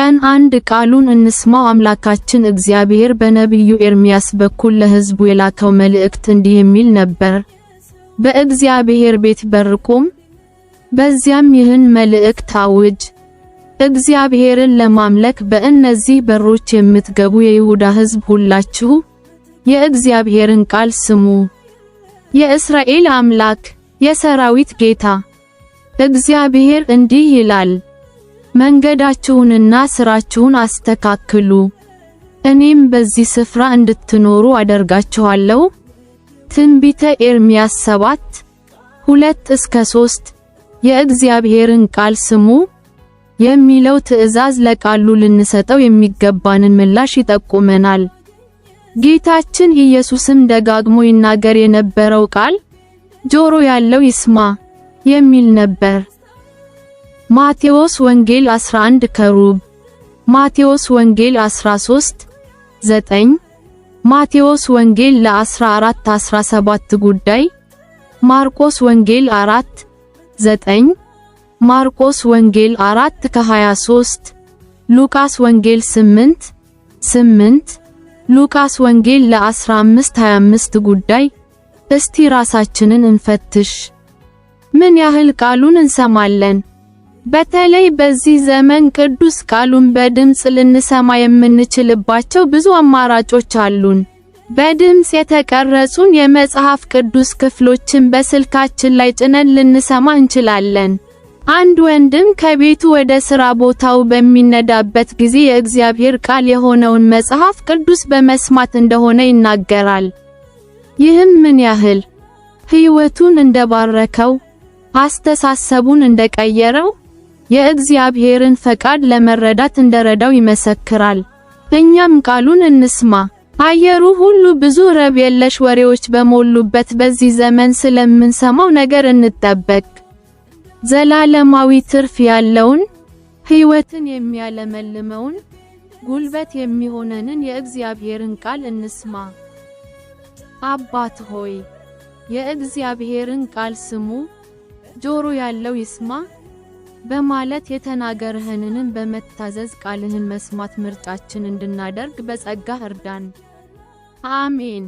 ቀን አንድ ቃሉን እንስማው። አምላካችን እግዚአብሔር በነቢዩ ኤርምያስ በኩል ለሕዝቡ የላከው መልእክት እንዲህ የሚል ነበር። በእግዚአብሔር ቤት በር ቁም፣ በዚያም ይህን መልእክት አውጅ። እግዚአብሔርን ለማምለክ በእነዚህ በሮች የምትገቡ የይሁዳ ሕዝብ ሁላችሁ የእግዚአብሔርን ቃል ስሙ። የእስራኤል አምላክ የሰራዊት ጌታ እግዚአብሔር እንዲህ ይላል፣ መንገዳችሁንና ሥራችሁን አስተካክሉ፣ እኔም በዚህ ስፍራ እንድትኖሩ አደርጋችኋለሁ። ትንቢተ ኤርምያስ 7:2-3 የእግዚአብሔርን ቃል ስሙ የሚለው ትእዛዝ ለቃሉ ልንሰጠው የሚገባንን ምላሽ ይጠቁመናል። ጌታችን ኢየሱስም ደጋግሞ ይናገር የነበረው ቃል ጆሮ ያለው ይስማ የሚል ነበር። ማቴዎስ ወንጌል 11:10፣ ማቴዎስ ወንጌል 13:9፣ ማቴዎስ ወንጌል ለ14:17 ጉዳይ፣ ማርቆስ ወንጌል 4:9፣ ማርቆስ ወንጌል 4:23፣ ሉቃስ ወንጌል 8:8፣ ሉቃስ ወንጌል ለ15:25 ጉዳይ። እስቲ ራሳችንን እንፈትሽ። ምን ያህል ቃሉን እንሰማለን? በተለይ በዚህ ዘመን ቅዱስ ቃሉን በድምጽ ልንሰማ የምንችልባቸው ብዙ አማራጮች አሉን። በድምጽ የተቀረጹን የመጽሐፍ ቅዱስ ክፍሎችን በስልካችን ላይ ጭነን ልንሰማ እንችላለን። አንድ ወንድም ከቤቱ ወደ ሥራ ቦታው በሚነዳበት ጊዜ የእግዚአብሔር ቃል የሆነውን መጽሐፍ ቅዱስ በመስማት እንደሆነ ይናገራል። ይህም ምን ያህል ሕይወቱን እንደባረከው፣ አስተሳሰቡን እንደቀየረው፣ የእግዚአብሔርን ፈቃድ ለመረዳት እንደረዳው ይመሰክራል። እኛም ቃሉን እንስማ። አየሩ ሁሉ ብዙ ረብ የለሽ ወሬዎች በሞሉበት በዚህ ዘመን ስለምንሰማው ነገር እንጠበቅ። ዘላለማዊ ትርፍ ያለውን፣ ሕይወትን የሚያለመልመውን፣ ጉልበት የሚሆነንን የእግዚአብሔርን ቃል እንስማ። አባት ሆይ፣ የእግዚአብሔርን ቃል ስሙ፣ ጆሮ ያለው ይስማ በማለት የተናገርህንን በመታዘዝ ቃልህን መስማት ምርጫችን እንድናደርግ በጸጋህ እርዳን። አሜን።